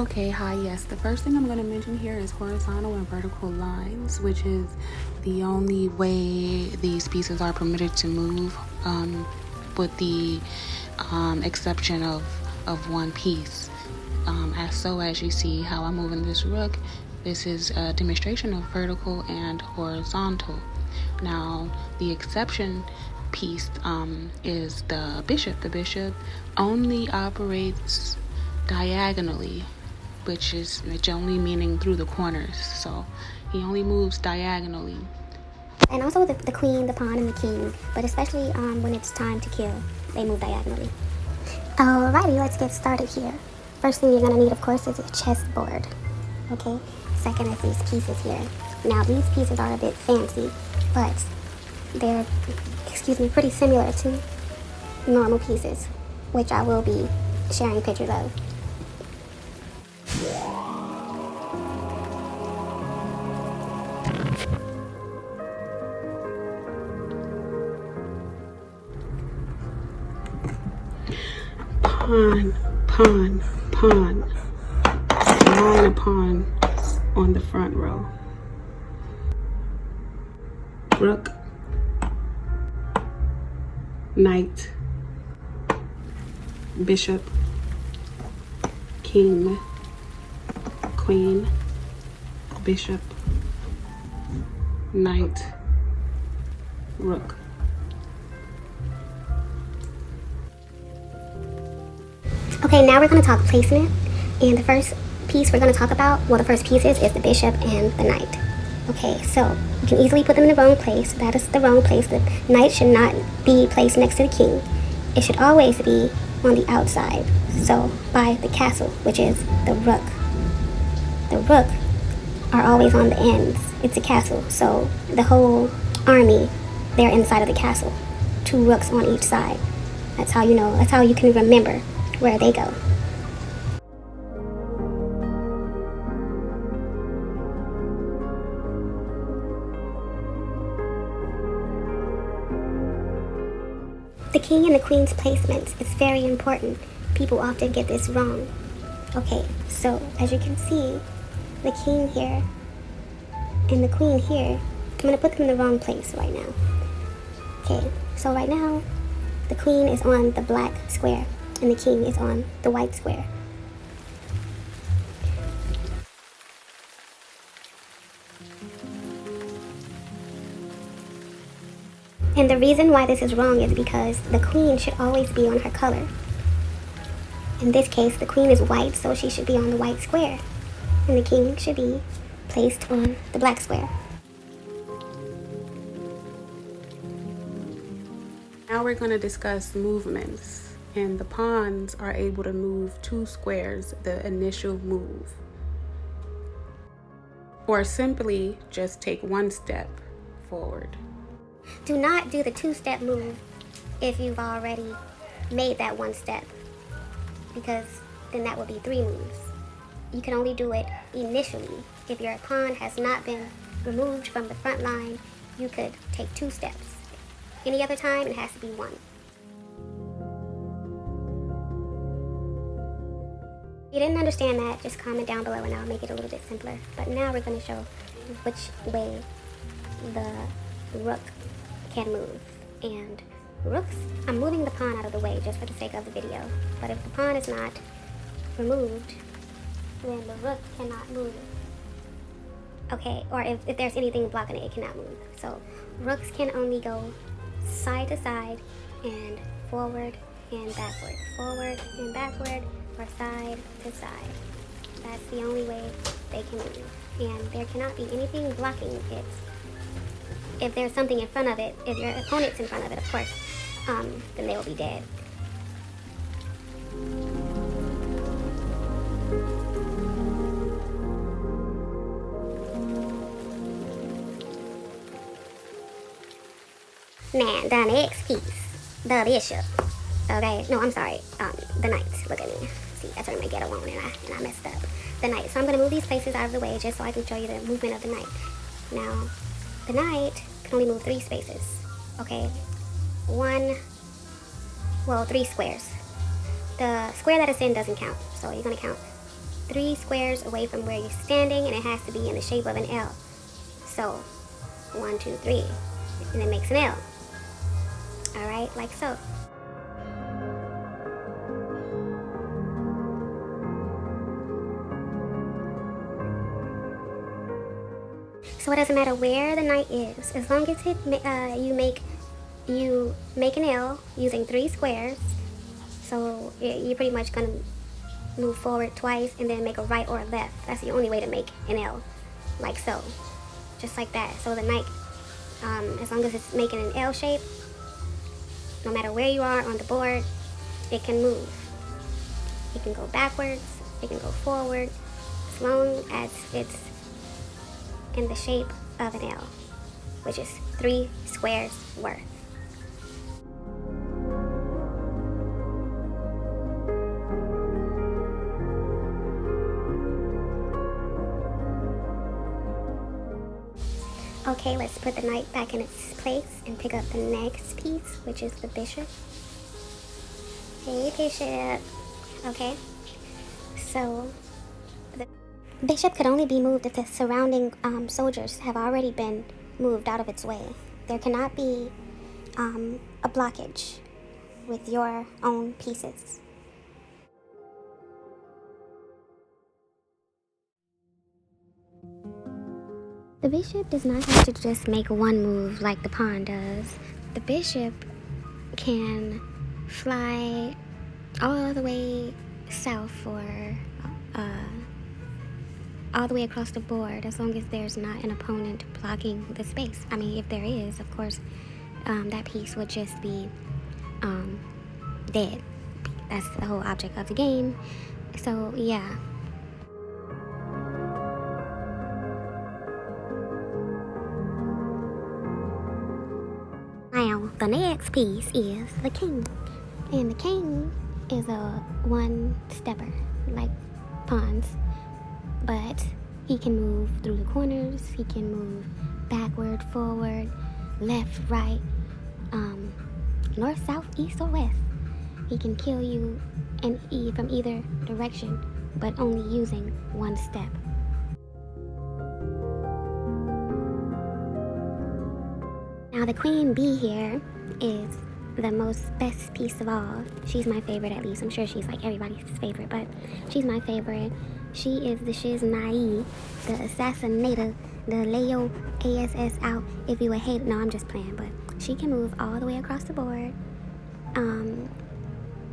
Okay, hi, yes. The first thing I'm going to mention here is horizontal and vertical lines, which is the only way these pieces are permitted to move, with the exception of one piece. As you see how I'm moving this rook, this is a demonstration of vertical and horizontal. Now, the exception piece is the bishop. The bishop only operates diagonally, which only meaning through the corners. So he only moves diagonally. And also the queen, the pawn, and the king, but especially when it's time to kill, they move diagonally. Alrighty, let's get started here. First thing you're going to need, of course, is a chessboard. Okay? Second is these pieces here. Now, these pieces are a bit fancy, but they're, pretty similar to normal pieces, which I will be sharing pictures of. Pawn, pawn, pawn. Line a pawn on the front row. Rook, knight, bishop, king, queen, bishop, knight, rook. Okay, now we're going to talk placement, and the first piece we're going to talk about, the first pieces is the bishop and the knight. Okay, so you can easily put them in the wrong place. That is the wrong place. The knight should not be placed next to the king. It should always be on the outside, so by the castle, which is the rook. The rook are always on the ends. It's a castle, so the whole army, they're inside of the castle. 2 rooks on each side. That's how you can remember where they go. The king and the queen's placements is very important. People often get this wrong. Okay, so as you can see, the king here and the queen here, I'm going to put them in the wrong place right now. Okay, so right now, the queen is on the black square and the king is on the white square. And the reason why this is wrong is because the queen should always be on her color. In this case, the queen is white, so she should be on the white square. And the king should be placed on the black square. Now we're going to discuss movements. And the pawns are able to move 2 squares, the initial move. Or simply just take 1 step forward. Do not do the 2-step move if you've already made that 1 step, because then that would be 3 moves. You can only do it initially. If your pawn has not been removed from the front line, you could take 2 steps. Any other time, it has to be 1. If you didn't understand that, just comment down below and I'll make it a little bit simpler. But now we're going to show which way the rook can move. And rooks, I'm moving the pawn out of the way just for the sake of the video. But if the pawn is not removed, then the rook cannot move. Okay, or if there's anything blocking it, it cannot move. So rooks can only go side to side and forward and backward. Forward and backward, or side to side. That's the only way they can move. And there cannot be anything blocking it. If there's something in front of it, if your opponent's in front of it, of course, then they will be dead. Now, the next piece, the bishop. Okay, no, I'm sorry, the knight. Look at me. See, I turned my ghetto on and I messed up. The knight. So I'm going to move these places out of the way just so I can show you the movement of the knight. Now, the knight can only move 3 spaces. Okay, 3 squares. The square that it's in doesn't count, so you're going to count 3 squares away from where you're standing, and it has to be in the shape of an L. So 1, 2, 3, and it makes an L. All right, like so. So it doesn't matter where the knight is, as long as you make an L using 3 squares. So you're pretty much gonna move forward twice and then make a right or a left. That's the only way to make an L, like so, just like that. So the knight, as long as it's making an L shape, no matter where you are on the board, it can move. It can go backwards, it can go forward, as long as it's in the shape of an L, which is 3 squares worth. Okay, let's put the knight back in its place and pick up the next piece, which is the bishop. Hey, bishop. Okay, so the bishop could only be moved if the surrounding soldiers have already been moved out of its way. There cannot be a blockage with your own pieces. The bishop does not have to just make one move like the pawn does. The bishop can fly all the way south or all the way across the board, as long as there's not an opponent blocking the space. I mean, if there is, of course, that piece would just be dead. That's the whole object of the game. So yeah. Now, the next piece is the king. And the king is a one-stepper, like pawns. But he can move through the corners, he can move backward, forward, left, right, north, south, east, or west. He can kill you from either direction, but only using one step. Now the queen bee here is the best piece of all. She's my favorite, at least. I'm sure she's like everybody's favorite, but she's my favorite. She is the Shiznai, the assassinator, the Leo ASS out if you would hate it. No, I'm just playing, but she can move all the way across the board.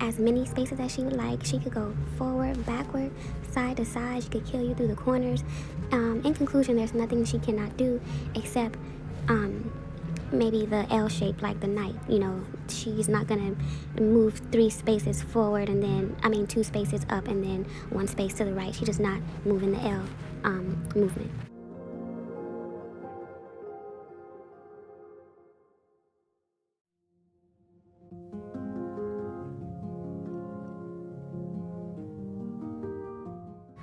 As many spaces as she would like. She could go forward, backward, side to side. She could kill you through the corners. In conclusion, there's nothing she cannot do except maybe the L shape like the knight. You know, she's not gonna move 3 spaces forward and then 2 spaces up and then 1 space to the right. She does not move in the L movement.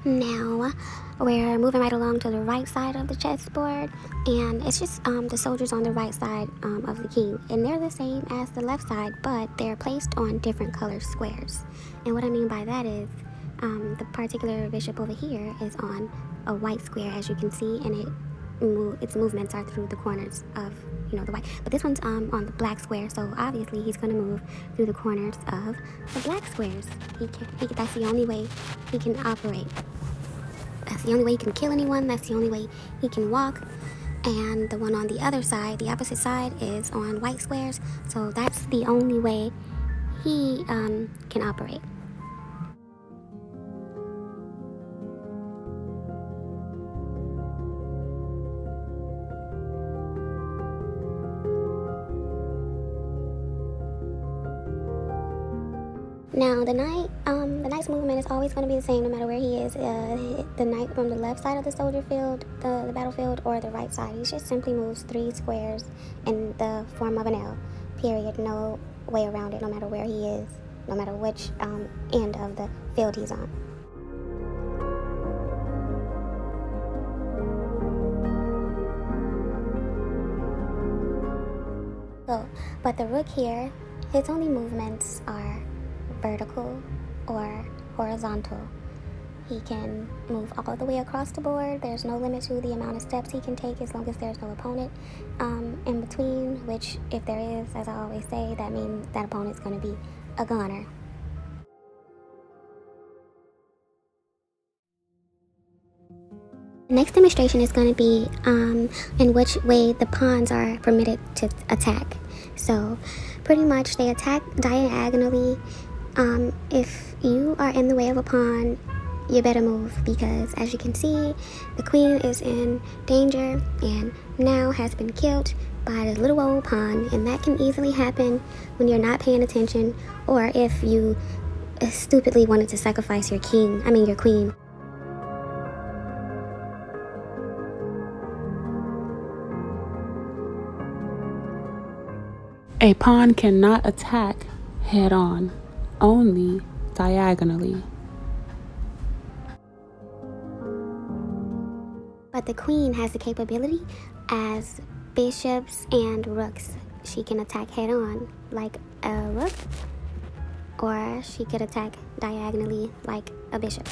Now we're moving right along to the right side of the chessboard, and it's just the soldiers on the right side of the king, and they're the same as the left side, but they're placed on different color squares. And what I mean by that is the particular bishop over here is on a white square, as you can see, and its movements are through the corners of the white. But this one's on the black square, so obviously he's going to move through the corners of the black squares. That's the only way he can operate. That's the only way he can kill anyone. That's the only way he can walk. And the one on the other side, the opposite side, is on white squares. So that's the only way he can operate. Now the knight's movement is always going to be the same no matter where he is. The knight from the left side of the soldier field, the battlefield, or the right side. He just simply moves 3 squares in the form of an L. Period. No way around it, no matter where he is, no matter which end of the field he's on. So, but the rook here, his only movements are vertical or horizontal. He can move all the way across the board. There's no limit to the amount of steps he can take as long as there's no opponent in between, which if there is, as I always say, that means that opponent's going to be a goner. The next demonstration is going to be in which way the pawns are permitted to attack. So pretty much they attack diagonally. If you are in the way of a pawn, you better move, because as you can see, the queen is in danger and now has been killed by the little old pawn, and that can easily happen when you're not paying attention, or if you stupidly wanted to sacrifice your your queen. A pawn cannot attack head on, only diagonally. But the queen has the capability, as bishops and rooks. She can attack head on like a rook, or she could attack diagonally like a bishop.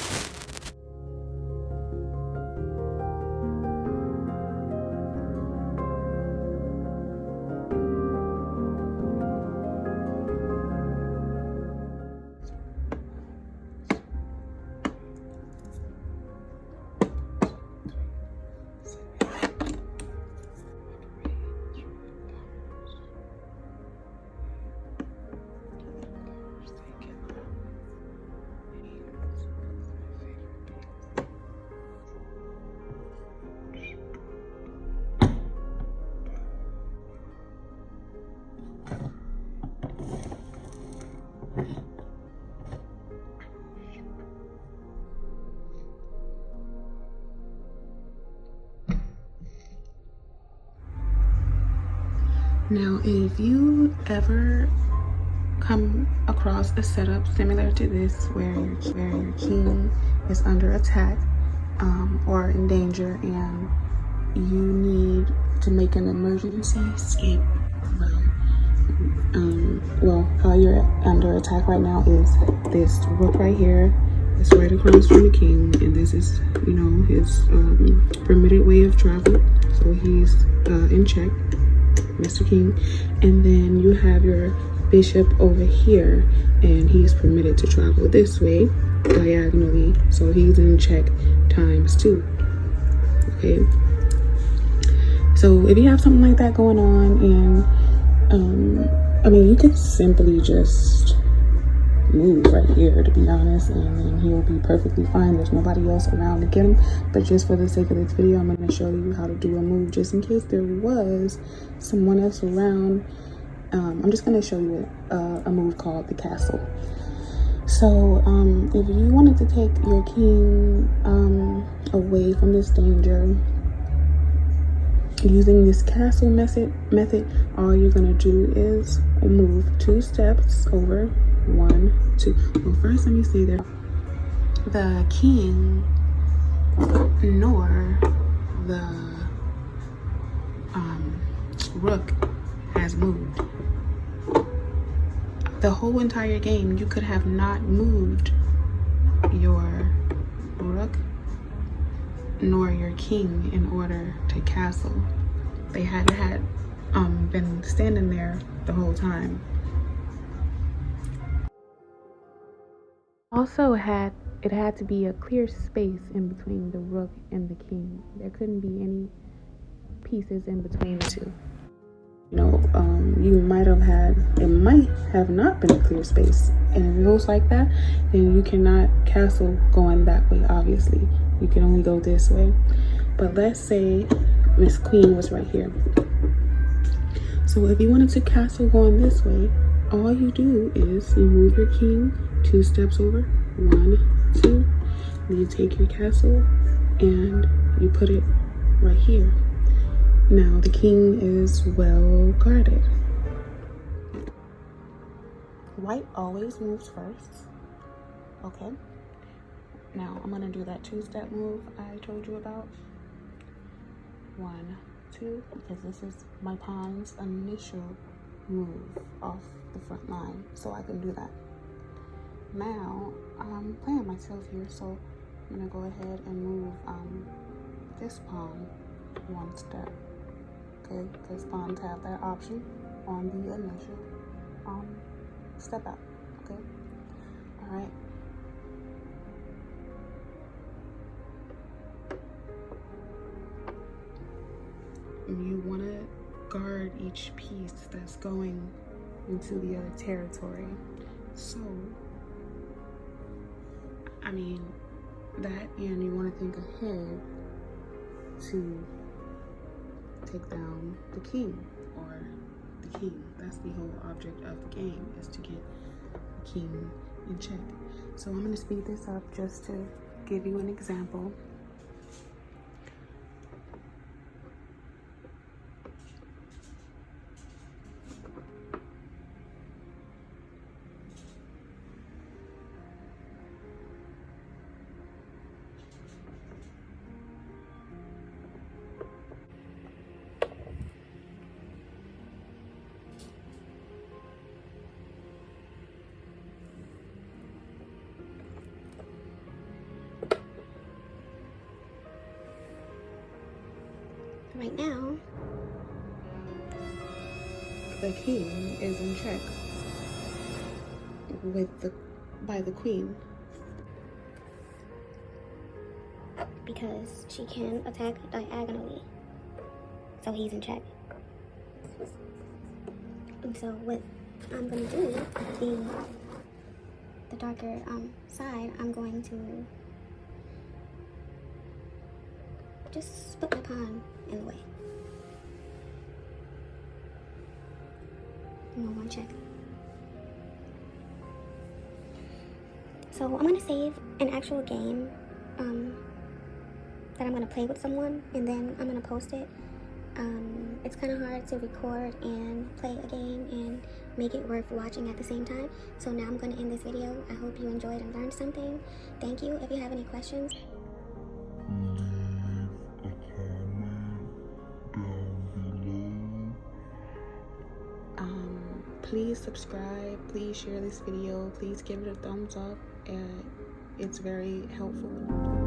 Now, if you ever come across a setup similar to this where your king is under attack or in danger, and you need to make an emergency escape, how you're under attack right now is this rook right here. It's right across from the king, and this is, his permitted way of travel. So he's in check, Mr. King. And then you have your bishop over here, and he's permitted to travel this way diagonally. So he's in check ×2. Okay. So if you have something like that going on, and you could simply just move right here, to be honest, and then he'll be perfectly fine. There's nobody else around to get him. But just for the sake of this video, I'm going to show you how to do a move, just in case there was someone else around. I'm just going to show you a move called the castle. So if you wanted to take your king away from this danger using this castle method, all you're going to do is move 2 steps over. 1, 2. Well, first let me say that the king nor the rook has moved. The whole entire game, you could have not moved your rook nor your king in order to castle. They had been standing there the whole time. Also, it had to be a clear space in between the rook and the king. There couldn't be any pieces in between the two. It might have not been a clear space, and if it goes like that, then you cannot castle going that way. Obviously, you can only go this way. But let's say Miss Queen was right here. So if you wanted to castle going this way, all you do is you move your king 2 steps over, 1, 2, and you take your castle and you put it right here. Now the king is well guarded. White always moves first. Okay. Now I'm gonna do that 2-step move I told you about. 1, 2, because this is my pawn's initial move off the front line, so I can do that. Now I'm playing myself here, so I'm gonna go ahead and move this pawn one step. Okay, because pawns have that option on the initial step out. Okay, all right. You want to guard each piece that's going into the other territory. So, I mean, that, and you want to think ahead to take down the king, or the king. That's the whole object of the game, is to get the king in check. So I'm going to speed this up just to give you an example. Right now, the king is in check by the queen. because she can attack diagonally. So he's in check. And so what I'm going to do, the darker side, I'm going to just put my pawn in the way. One check. So I'm going to save an actual game that I'm going to play with someone, and then I'm going to post it. It's kind of hard to record and play a game and make it worth watching at the same time. So now I'm going to end this video. I hope you enjoyed and learned something. Thank you. If you have any questions, leave a comment down below. Please subscribe, please share this video, please give it a thumbs up. It's very helpful.